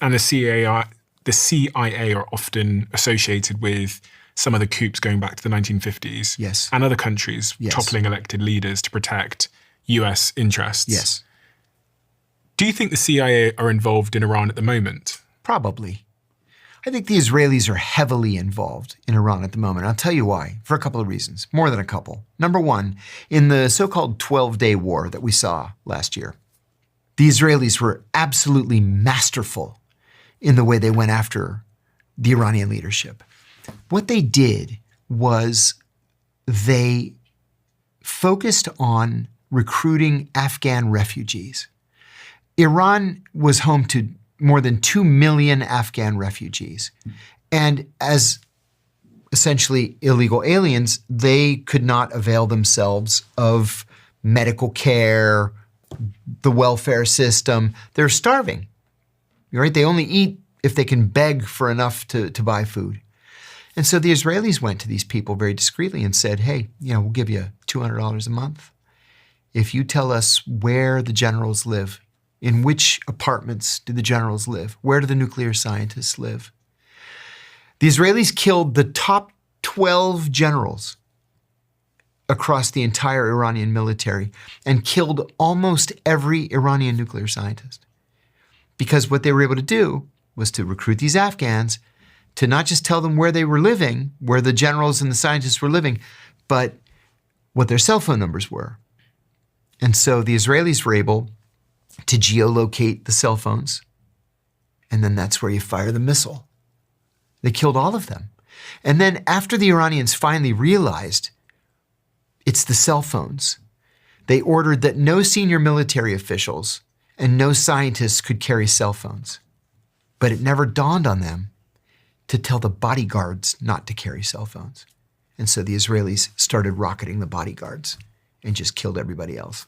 And the CIA are often associated with some of the coups going back to the 1950s. Yes. And other countries Yes. toppling elected leaders to protect US interests. Yes. Do you think the CIA are involved in Iran at the moment? Probably. I think the Israelis are heavily involved in Iran at the moment. I'll tell you why, for a couple of reasons, more than a couple. Number one, in the so-called 12-day war that we saw last year, the Israelis were absolutely masterful in the way they went after the Iranian leadership. What they did was they focused on recruiting Afghan refugees. Iran was home to more than 2 million Afghan refugees. And as essentially illegal aliens, they could not avail themselves of medical care, the welfare system. They're starving, right? They only eat if they can beg for enough to buy food. And so the Israelis went to these people very discreetly and said, hey, we'll give you $200 a month if you tell us where the generals live. In which apartments do the generals live? Where do the nuclear scientists live? The Israelis killed the top 12 generals across the entire Iranian military and killed almost every Iranian nuclear scientist. Because what they were able to do was to recruit these Afghans to not just tell them where they were living, where the generals and the scientists were living, but what their cell phone numbers were. And so the Israelis were able to geolocate the cell phones, and then that's where you fire the missile. They killed all of them. And then after the Iranians finally realized it's the cell phones, they ordered that no senior military officials and no scientists could carry cell phones. But it never dawned on them to tell the bodyguards not to carry cell phones. And so the Israelis started rocketing the bodyguards and just killed everybody else.